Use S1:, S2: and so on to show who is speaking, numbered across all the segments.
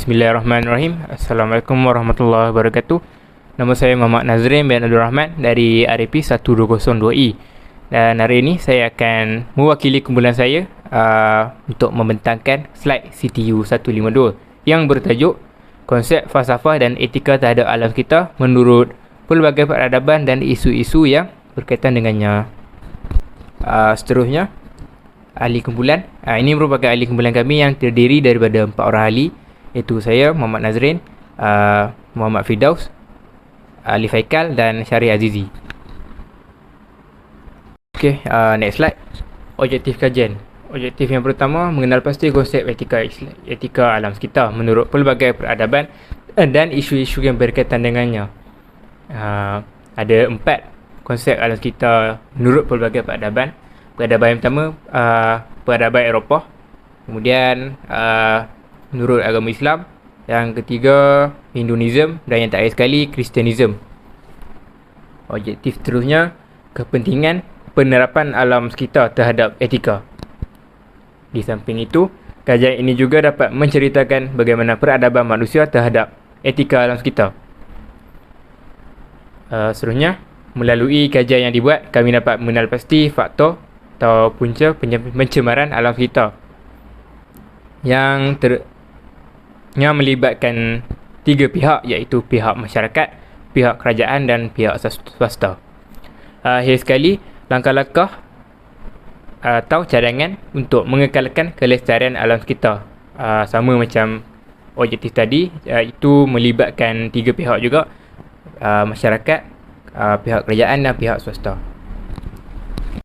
S1: Bismillahirrahmanirrahim. Assalamualaikum warahmatullahi wabarakatuh. Nama saya Muhammad Nazrin bin Abdul Rahman dari RAP 10202E. Dan hari ini saya akan mewakili kumpulan saya untuk membentangkan slide CTU 152 yang bertajuk Konsep Falsafah dan Etika Terhadap Alam Sekitar menurut pelbagai peradaban dan isu-isu yang berkaitan dengannya. Seterusnya, ahli kumpulan. Ini merupakan ahli kumpulan kami yang terdiri daripada 4 orang ahli, iaitu saya, Muhammad Nazrin, Muhammad Firdaus, Ali Faikal dan Syari Azizi. Okey, next slide. Objektif kajian. Objektif yang pertama, mengenal pasti konsep etika alam sekitar menurut pelbagai peradaban dan isu-isu yang berkaitan dengannya. Ada 4 konsep alam sekitar menurut pelbagai peradaban. Peradaban yang pertama, peradaban Eropah. Kemudian menurut agama Islam. Yang ketiga, Hinduism. Dan yang terakhir sekali, Kristianism. Objektif seterusnya, kepentingan penerapan alam sekitar terhadap etika. Di samping itu, kajian ini juga dapat menceritakan bagaimana peradaban manusia terhadap etika alam sekitar. Seterusnya, melalui kajian yang dibuat, kami dapat mengenal pasti faktor atau punca pencemaran alam sekitar yang melibatkan 3 pihak, iaitu pihak masyarakat, pihak kerajaan dan pihak swasta. Akhir sekali, langkah-langkah atau cadangan untuk mengekalkan kelestarian alam sekitar. Sama macam objektif tadi, itu melibatkan 3 pihak juga, masyarakat, pihak kerajaan dan pihak swasta.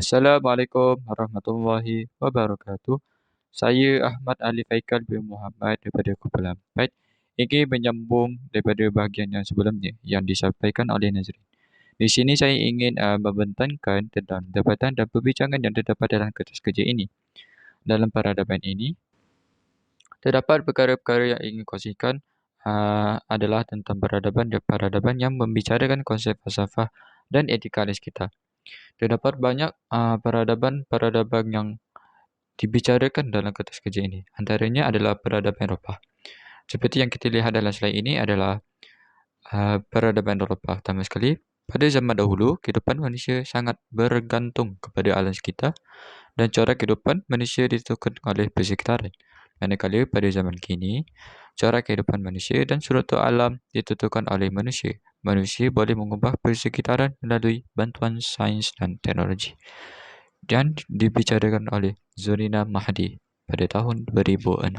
S2: Assalamualaikum warahmatullahi wabarakatuh. Saya Ahmad Ali Faikal bin Muhammad daripada kumpulan 4 ingin menyambung daripada bahagian yang sebelumnya yang disampaikan oleh Nazrin. Di sini saya ingin membentangkan tentang dapatan dan perbincangan yang terdapat dalam kertas kerja ini. Dalam peradaban ini, terdapat perkara-perkara yang ingin kongsikan adalah tentang peradaban yang membicarakan konsep falsafah dan etika alam sekitar. Terdapat banyak peradaban yang dibicarakan dalam kertas kerja ini. Antaranya adalah peradaban Eropah. Seperti yang kita lihat dalam slide ini adalah peradaban Eropah. Pertama sekali, pada zaman dahulu, kehidupan manusia sangat bergantung kepada alam sekitar dan cara kehidupan manusia ditentukan oleh persekitaran. Manakala pada zaman kini, cara kehidupan manusia dan struktur alam ditentukan oleh manusia. Manusia boleh mengubah persekitaran melalui bantuan sains dan teknologi. Dan dibicarakan oleh Zorina Mahdi pada tahun 2006.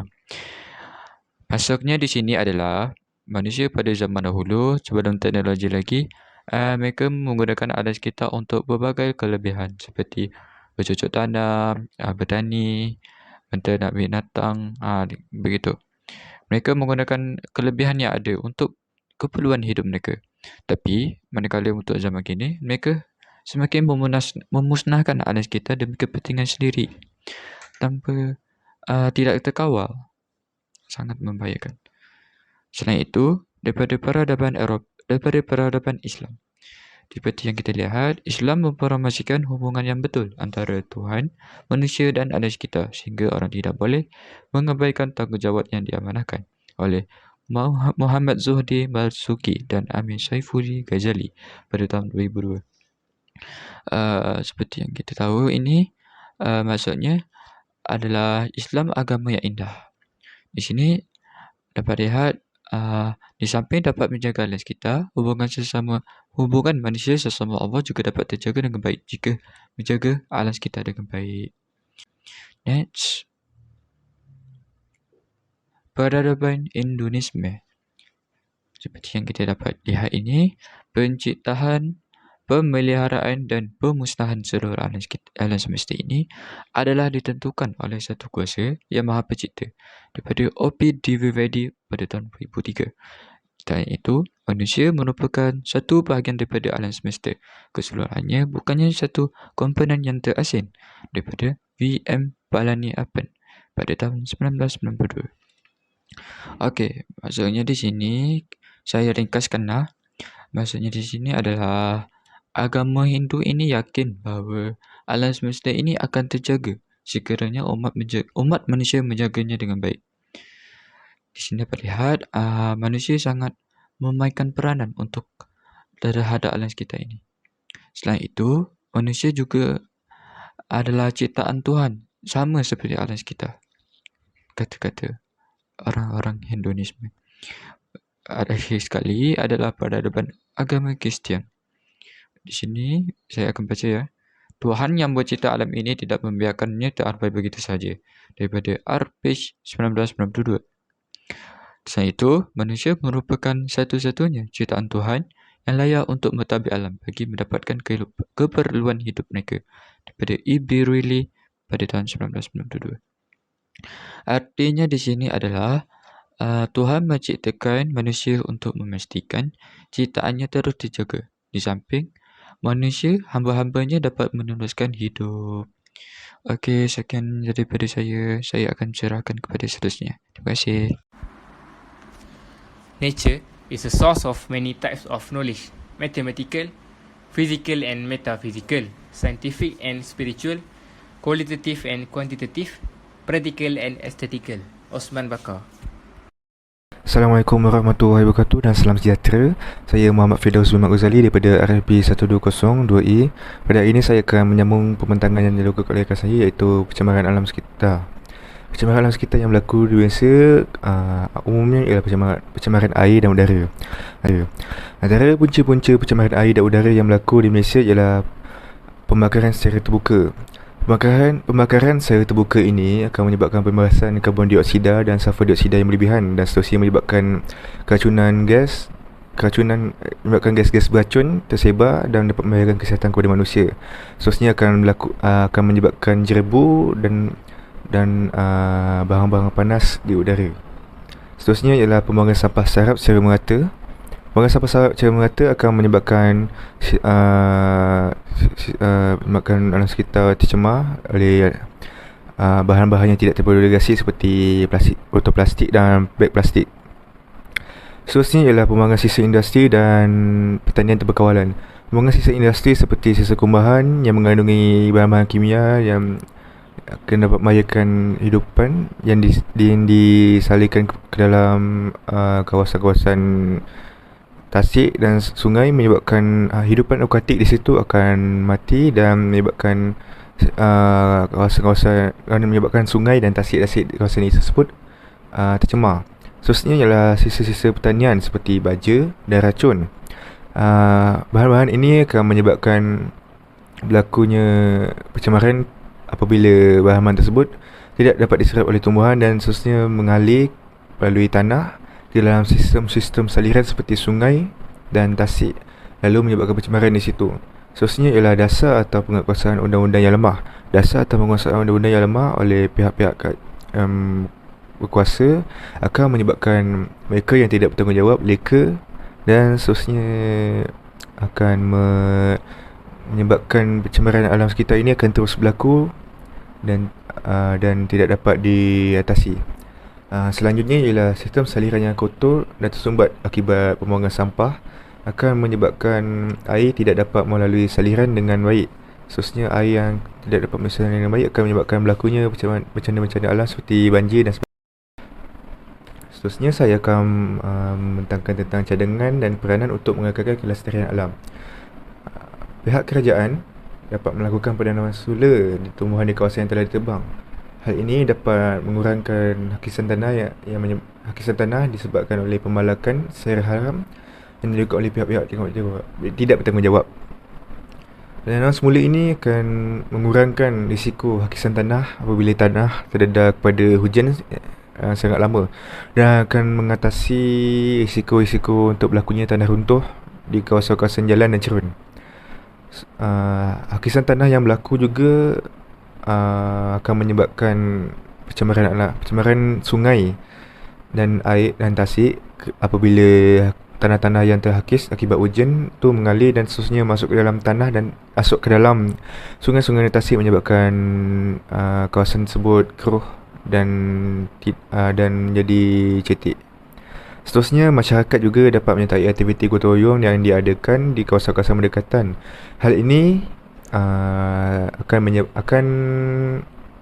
S2: Maksudnya di sini adalah manusia pada zaman dahulu sebelum teknologi lagi, mereka menggunakan alam sekitar untuk berbagai kelebihan seperti bercocok tanam, bertani, menternak binatang, begitu. Mereka menggunakan kelebihan yang ada untuk keperluan hidup mereka. Tapi manakala untuk zaman kini, mereka semakin memusnahkan alam sekitar demi kepentingan sendiri tanpa tidak terkawal. Sangat membahayakan. Selain itu, daripada peradaban Islam. Seperti yang kita lihat, Islam mempromosikan hubungan yang betul antara Tuhan, manusia dan alam sekitar sehingga orang tidak boleh mengabaikan tanggungjawab yang diamanahkan oleh Muhammad Zuhdi Marzuki dan Amin Saifuddin Ghazali pada tahun 2002. Seperti yang kita tahu ini, maksudnya adalah Islam agama yang indah. Di sini dapat lihat di samping dapat menjaga alam sekitar, hubungan manusia sesama Allah juga dapat terjaga dengan baik jika menjaga alam sekitar dengan baik. Next. Peradaban Hinduisme. Seperti yang kita dapat lihat ini, penciptaan, pemeliharaan dan pemusnahan seluruh alam semesta ini adalah ditentukan oleh satu kuasa yang maha pencipta daripada O.P. Dwivedi pada tahun 2003. Dan itu, manusia merupakan satu bahagian daripada alam semesta. Keseluruhannya bukannya satu komponen yang terasing daripada V.M. Palaniappan pada tahun 1992. Okey, maksudnya di sini saya ringkaskanlah. Maksudnya di sini adalah agama Hindu ini yakin bahawa alam semesta ini akan terjaga sekiranya umat manusia menjaganya dengan baik. Di sini dapat lihat manusia sangat memainkan peranan untuk terhadap alam sekitar ini. Selain itu, manusia juga adalah ciptaan Tuhan, sama seperti alam sekitar. Kata-kata orang-orang Hinduisme. Akhir sekali adalah peradaban agama Kristian. Di sini saya akan baca ya. Tuhan yang mencipta alam ini tidak membiarkannya terabadi begitu saja. Daripada R. Page 1992. Selain itu, manusia merupakan satu-satunya ciptaan Tuhan yang layak untuk mentadbir alam bagi mendapatkan keperluan hidup mereka. Daripada E. B. Riley pada tahun 1992. Artinya di sini adalah Tuhan menciptakan manusia untuk memastikan ciptaannya terus dijaga. Di samping, manusia hamba-hambanya dapat meneruskan hidup. Okey, sekian daripada saya. Saya akan serahkan kepada seterusnya. Terima kasih.
S1: Nature is a source of many types of knowledge: mathematical, physical and metaphysical, scientific and spiritual, qualitative and quantitative, practical and aesthetical. Osman Bakar.
S3: Assalamualaikum warahmatullahi wabarakatuh dan salam sejahtera. Saya Muhammad Firdaus bin Mat Ghazali daripada RFP 120-2E. Pada hari ini saya akan menyambung pembincangan yang dilakukan oleh rakan saya, iaitu pencemaran alam sekitar. Pencemaran alam sekitar yang berlaku biasa umumnya ialah pencemaran air dan udara. Antara punca-punca pencemaran air dan udara yang berlaku di Malaysia ialah pembakaran secara terbuka. Pembakaran secara terbuka ini akan menyebabkan pemberasan karbon dioksida dan sulfur dioksida yang berlebihan dan seterusnya menyebabkan menyebabkan gas-gas beracun tersebar dan dapat membahayakan kesihatan kepada manusia. Seterusnya akan menyebabkan jerebu dan barang-barang panas di udara. Seterusnya ialah pembuangan sampah sarap secara merata. Pembuangan sampah sarap secara merata akan menyebabkan alam sekitar tercemar oleh bahan-bahan yang tidak terbiodegradasi seperti botol plastik dan beg plastik. Seterusnya ialah pembuangan sisa industri dan pertanian terberkawalan. Pembuangan sisa industri seperti sisa kumbahan yang mengandungi bahan-bahan kimia yang akan dapat membahayakan hidupan yang disalurkan ke dalam kawasan-kawasan tasik dan sungai, menyebabkan hidupan akuatik di situ akan mati dan menyebabkan menyebabkan sungai dan tasik-tasik di kawasan ini tersebut tercemar. Seterusnya ialah sisa-sisa pertanian seperti baja dan racun. Bahan-bahan ini akan menyebabkan berlakunya pencemaran apabila bahan-bahan tersebut tidak dapat diserap oleh tumbuhan dan seterusnya mengalir melalui tanah di dalam sistem-sistem saliran seperti sungai dan tasik, lalu menyebabkan pencemaran di situ. Seterusnya ialah dasar atau penguatkuasaan undang-undang yang lemah. Dasar atau penguatkuasaan undang-undang yang lemah oleh pihak-pihak berkuasa akan menyebabkan mereka yang tidak bertanggungjawab leka dan seterusnya akan menyebabkan pencemaran alam sekitar ini akan terus berlaku dan tidak dapat diatasi. Selanjutnya ialah sistem saliran yang kotor dan tersumbat akibat pembuangan sampah akan menyebabkan air tidak dapat melalui saliran dengan baik. Seterusnya air yang tidak dapat melalui saliran dengan baik akan menyebabkan berlakunya bencana-bencana alam seperti banjir dan sebagainya. Seterusnya saya akan mentangkan tentang cadangan dan peranan untuk mengekalkan kelestarian alam. Pihak kerajaan dapat melakukan penanaman semula di tumbuhan di kawasan yang telah ditebang. Hal ini dapat mengurangkan hakisan tanah hakisan tanah disebabkan oleh pembalakan secara haram yang dilakukan oleh pihak-pihak tidak bertanggungjawab. Penanaman semula ini akan mengurangkan risiko hakisan tanah apabila tanah terdedah kepada hujan sangat lama dan akan mengatasi risiko-risiko untuk berlakunya tanah runtuh di kawasan-kawasan jalan dan cerun. Hakisan tanah yang berlaku juga akan menyebabkan pencemaran sungai dan air dan tasik apabila tanah-tanah yang terhakis akibat hujan tu mengalir dan seterusnya masuk ke dalam tanah dan masuk ke dalam sungai-sungai dan tasik, menyebabkan kawasan tersebut keruh dan menjadi cetek. Seterusnya, masyarakat juga dapat menyertai aktiviti gotong royong yang diadakan di kawasan-kawasan berdekatan. Hal ini akan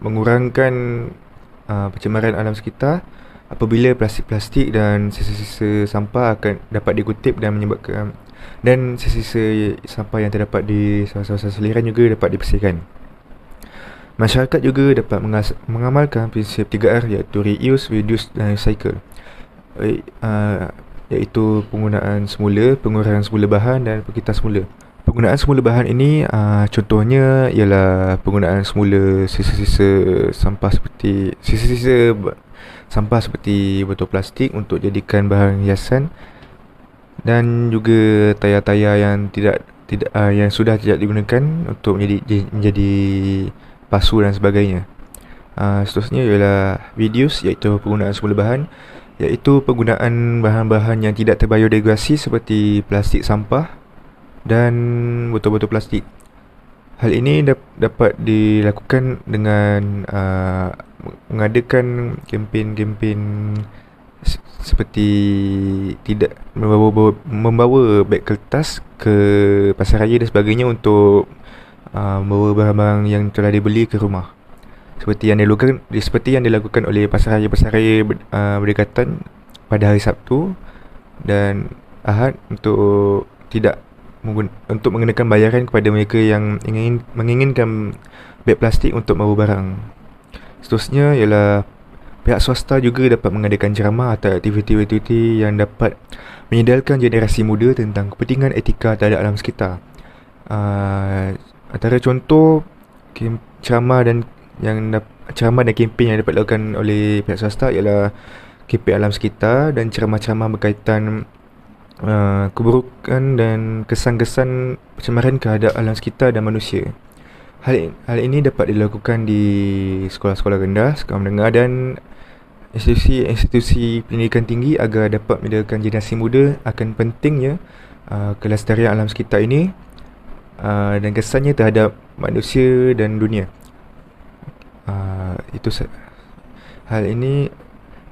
S3: mengurangkan pencemaran alam sekitar apabila plastik-plastik dan sisa-sisa sampah akan dapat dikutip dan menyebabkan, dan sisa-sisa sampah yang terdapat di saluran saliran juga dapat dibersihkan. Masyarakat juga dapat mengamalkan prinsip 3R, iaitu reuse, reduce dan recycle, iaitu penggunaan semula, pengurangan semula bahan dan perkitaan semula. Penggunaan semula bahan ini contohnya ialah penggunaan semula sisa-sisa sampah seperti botol plastik untuk jadikan bahan hiasan, dan juga tayar-tayar yang yang sudah tidak digunakan untuk menjadi pasu dan sebagainya. Seterusnya ialah reduce, iaitu penggunaan semula bahan, iaitu penggunaan bahan-bahan yang tidak terbiodegradasi seperti plastik sampah dan botol-botol plastik. Hal ini dapat dilakukan dengan mengadakan kempen-kempen seperti tidak membawa beg kertas ke pasaraya dan sebagainya untuk membawa barang-barang yang telah dibeli ke rumah. Seperti yang dilakukan oleh pasaraya-pasaraya berdekatan pada hari Sabtu dan Ahad untuk mengenakan bayaran kepada mereka yang menginginkan beg plastik untuk membawa barang. Seterusnya ialah pihak swasta juga dapat mengadakan ceramah atau aktiviti-aktiviti yang dapat menyedarkan generasi muda tentang kepentingan etika terhadap alam sekitar. Antara contoh ceramah dan kempen yang dapat dilakukan oleh pihak swasta ialah kempen alam sekitar dan ceramah-ceramah berkaitan keburukan dan kesan-kesan pencemaran terhadap alam sekitar dan manusia. Hal ini dapat dilakukan di sekolah-sekolah rendah, sekolah menengah dan institusi pendidikan tinggi agar dapat menyedarkan generasi muda akan pentingnya kelestarian alam sekitar ini dan kesannya terhadap manusia dan dunia. Hal ini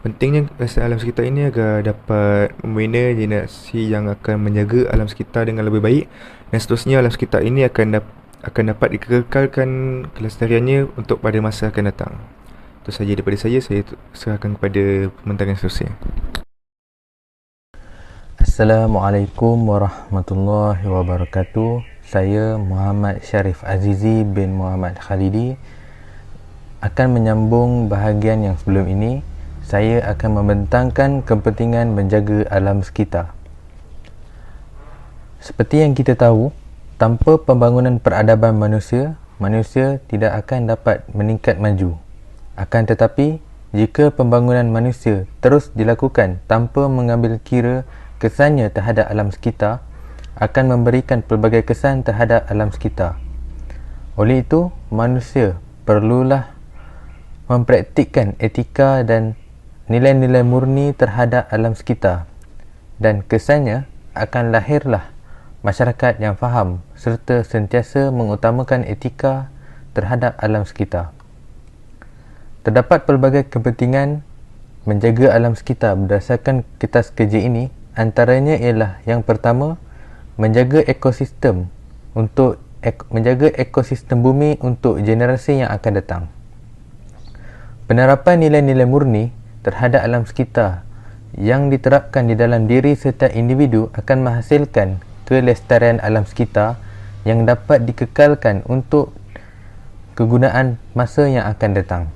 S3: pentingnya kelestarian alam sekitar ini agar dapat membina generasi yang akan menjaga alam sekitar dengan lebih baik, dan seterusnya alam sekitar ini akan dapat dikekalkan kelestariannya untuk pada masa akan datang. Itu sahaja daripada saya serahkan kepada pembentang yang seterusnya.
S4: Assalamualaikum warahmatullahi wabarakatuh. Saya Muhammad Syarif Azizi bin Muhammad Khalidi akan menyambung bahagian yang sebelum ini. Saya akan membentangkan kepentingan menjaga alam sekitar. Seperti yang kita tahu, tanpa pembangunan peradaban manusia tidak akan dapat meningkat maju. Akan tetapi, jika pembangunan manusia terus dilakukan tanpa mengambil kira kesannya terhadap alam sekitar, akan memberikan pelbagai kesan terhadap alam sekitar. Oleh itu, manusia perlulah mempraktikkan etika dan nilai-nilai murni terhadap alam sekitar, dan kesannya akan lahirlah masyarakat yang faham serta sentiasa mengutamakan etika terhadap alam sekitar. Terdapat pelbagai kepentingan menjaga alam sekitar berdasarkan kertas kerja ini. Antaranya ialah yang pertama, menjaga ekosistem bumi untuk generasi yang akan datang. Penerapan nilai-nilai murni terhadap alam sekitar yang diterapkan di dalam diri setiap individu akan menghasilkan kelestarian alam sekitar yang dapat dikekalkan untuk kegunaan masa yang akan datang.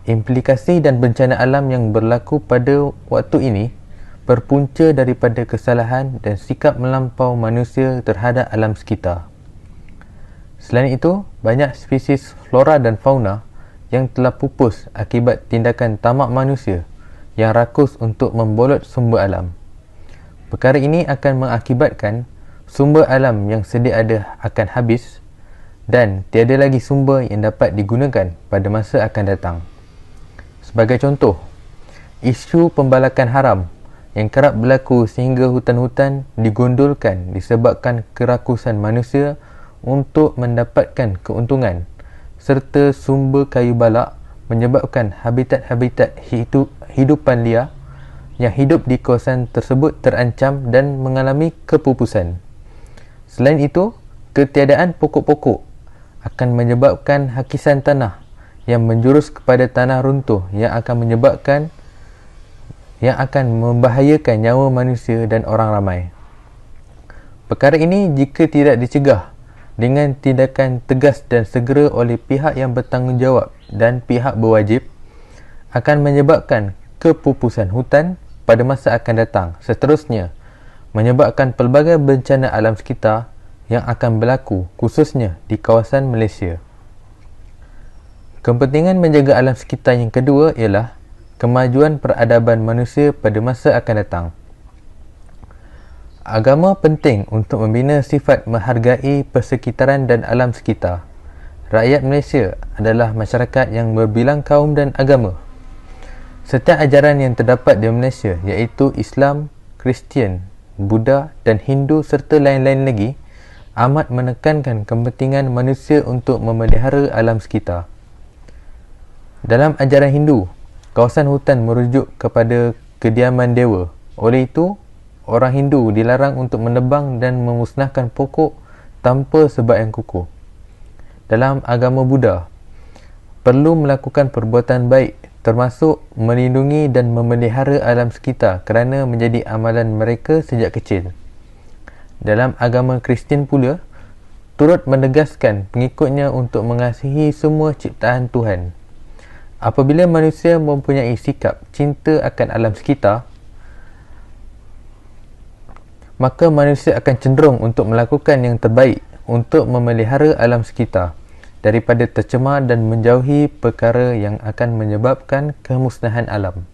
S4: Implikasi dan bencana alam yang berlaku pada waktu ini berpunca daripada kesalahan dan sikap melampau manusia terhadap alam sekitar. Selain itu, banyak spesies flora dan fauna yang telah pupus akibat tindakan tamak manusia yang rakus untuk membolot sumber alam. Perkara ini akan mengakibatkan sumber alam yang sedia ada akan habis dan tiada lagi sumber yang dapat digunakan pada masa akan datang. Sebagai contoh, isu pembalakan haram yang kerap berlaku sehingga hutan-hutan digondolkan disebabkan kerakusan manusia untuk mendapatkan keuntungan, serta sumber kayu balak menyebabkan habitat-habitat hidupan liar yang hidup di kawasan tersebut terancam dan mengalami kepupusan. Selain itu, ketiadaan pokok-pokok akan menyebabkan hakisan tanah yang menjurus kepada tanah runtuh yang akan menyebabkan yang akan membahayakan nyawa manusia dan orang ramai. Perkara ini jika tidak dicegah dengan tindakan tegas dan segera oleh pihak yang bertanggungjawab dan pihak berwajib, akan menyebabkan kepupusan hutan pada masa akan datang. Seterusnya, menyebabkan pelbagai bencana alam sekitar yang akan berlaku khususnya di kawasan Malaysia. Kepentingan menjaga alam sekitar yang kedua ialah kemajuan peradaban manusia pada masa akan datang. Agama penting untuk membina sifat menghargai persekitaran dan alam sekitar. Rakyat Malaysia adalah masyarakat yang berbilang kaum dan agama. Setiap ajaran yang terdapat di Malaysia iaitu Islam, Kristian, Buddha dan Hindu serta lain-lain lagi amat menekankan kepentingan manusia untuk memelihara alam sekitar. Dalam ajaran Hindu, kawasan hutan merujuk kepada kediaman dewa. Oleh itu, orang Hindu dilarang untuk menebang dan memusnahkan pokok tanpa sebab yang kukuh. Dalam agama Buddha, perlu melakukan perbuatan baik termasuk melindungi dan memelihara alam sekitar kerana menjadi amalan mereka sejak kecil. Dalam agama Kristian pula, turut menegaskan pengikutnya untuk mengasihi semua ciptaan Tuhan. Apabila manusia mempunyai sikap cinta akan alam sekitar, maka manusia akan cenderung untuk melakukan yang terbaik untuk memelihara alam sekitar daripada tercemar dan menjauhi perkara yang akan menyebabkan kemusnahan alam.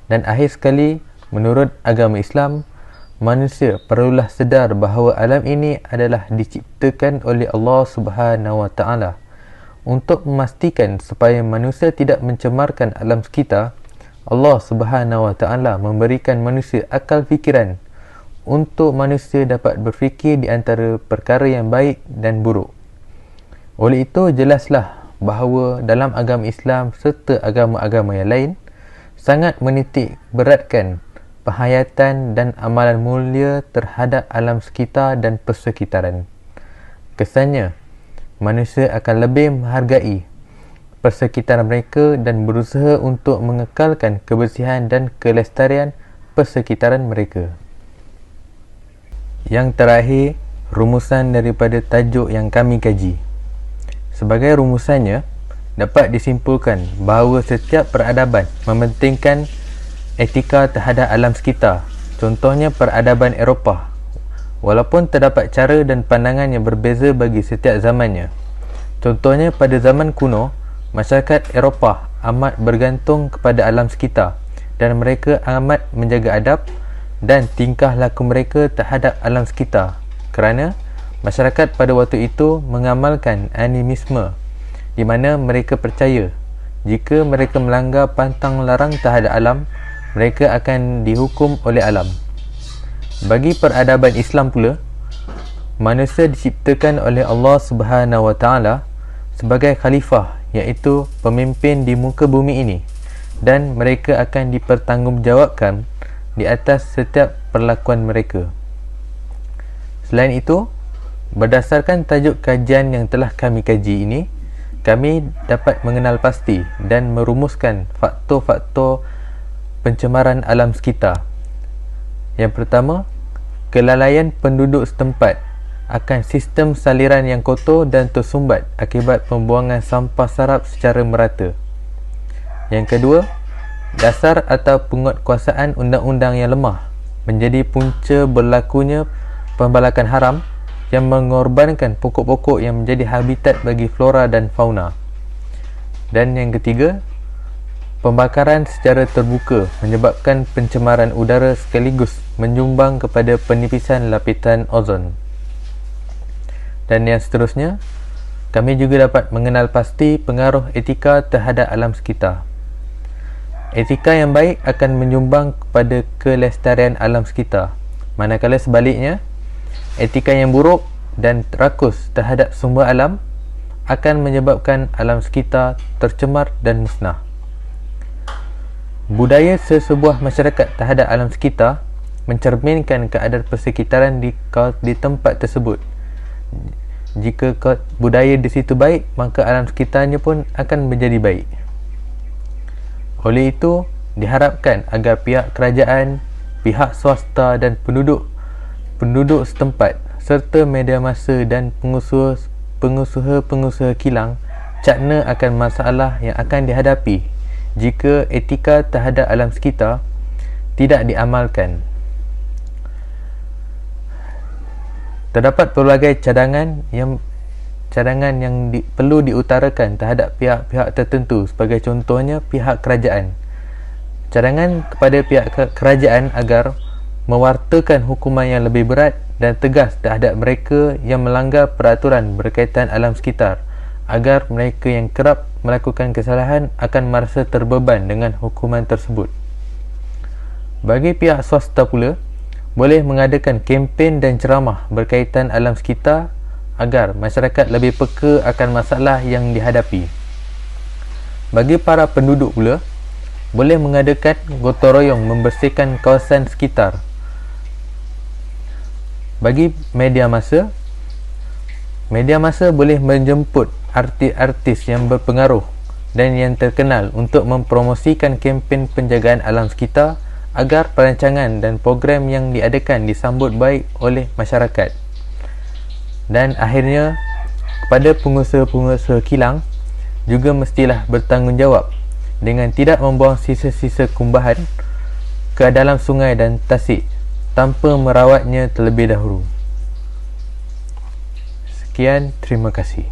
S4: Dan akhir sekali, menurut agama Islam, manusia perlulah sedar bahawa alam ini adalah diciptakan oleh Allah Subhanahu Wa Taala. Untuk memastikan supaya manusia tidak mencemarkan alam sekitar, Allah Subhanahu Wa Taala memberikan manusia akal fikiran untuk manusia dapat berfikir di antara perkara yang baik dan buruk. Oleh itu, jelaslah bahawa dalam agama Islam serta agama-agama yang lain sangat menitik beratkan penghayatan dan amalan mulia terhadap alam sekitar dan persekitaran. Kesannya, manusia akan lebih menghargai persekitaran mereka dan berusaha untuk mengekalkan kebersihan dan kelestarian persekitaran mereka. Yang terakhir, rumusan daripada tajuk yang kami kaji. Sebagai rumusannya, dapat disimpulkan bahawa setiap peradaban mementingkan etika terhadap alam sekitar. Contohnya peradaban Eropah. Walaupun terdapat cara dan pandangan yang berbeza bagi setiap zamannya. Contohnya pada zaman kuno, masyarakat Eropah amat bergantung kepada alam sekitar dan mereka amat menjaga adab dan tingkah laku mereka terhadap alam sekitar kerana masyarakat pada waktu itu mengamalkan animisme di mana mereka percaya jika mereka melanggar pantang larang terhadap alam, mereka akan dihukum oleh alam. Bagi peradaban Islam pula, manusia diciptakan oleh Allah Subhanahu Wa Taala sebagai khalifah, iaitu pemimpin di muka bumi ini, dan mereka akan dipertanggungjawabkan di atas setiap perlakuan mereka. Selain itu, berdasarkan tajuk kajian yang telah kami kaji ini, kami dapat mengenal pasti dan merumuskan faktor-faktor pencemaran alam sekitar. Yang pertama, kelalaian penduduk setempat akan sistem saliran yang kotor dan tersumbat akibat pembuangan sampah sarap secara merata. Yang kedua, dasar atau penguatkuasaan undang-undang yang lemah menjadi punca berlakunya pembalakan haram yang mengorbankan pokok-pokok yang menjadi habitat bagi flora dan fauna. Dan yang ketiga, pembakaran secara terbuka menyebabkan pencemaran udara sekaligus menyumbang kepada penipisan lapisan ozon. Dan yang seterusnya, kami juga dapat mengenal pasti pengaruh etika terhadap alam sekitar. Etika yang baik akan menyumbang kepada kelestarian alam sekitar, manakala sebaliknya, etika yang buruk dan rakus terhadap sumber alam akan menyebabkan alam sekitar tercemar dan musnah. Budaya sesebuah masyarakat terhadap alam sekitar mencerminkan keadaan persekitaran di tempat tersebut. Jika budaya di situ baik, maka alam sekitarnya pun akan menjadi baik. Oleh itu, diharapkan agar pihak kerajaan, pihak swasta dan penduduk setempat serta media massa dan pengusaha kilang cakna akan masalah yang akan dihadapi jika etika terhadap alam sekitar tidak diamalkan. Terdapat pelbagai cadangan yang perlu diutarakan terhadap pihak-pihak tertentu, sebagai contohnya pihak kerajaan. Cadangan kepada pihak kerajaan agar mewartakan hukuman yang lebih berat dan tegas terhadap mereka yang melanggar peraturan berkaitan alam sekitar, agar mereka yang kerap melakukan kesalahan akan merasa terbeban dengan hukuman tersebut. Bagi pihak swasta pula, boleh mengadakan kempen dan ceramah berkaitan alam sekitar agar masyarakat lebih peka akan masalah yang dihadapi. Bagi para penduduk pula, boleh mengadakan gotong royong membersihkan kawasan sekitar. Bagi media massa boleh menjemput artis-artis yang berpengaruh dan yang terkenal untuk mempromosikan kempen penjagaan alam sekitar agar perancangan dan program yang diadakan disambut baik oleh masyarakat. Dan akhirnya, kepada pengusaha-pengusaha kilang juga mestilah bertanggungjawab dengan tidak membuang sisa-sisa kumbahan ke dalam sungai dan tasik tanpa merawatnya terlebih dahulu. Sekian, terima kasih.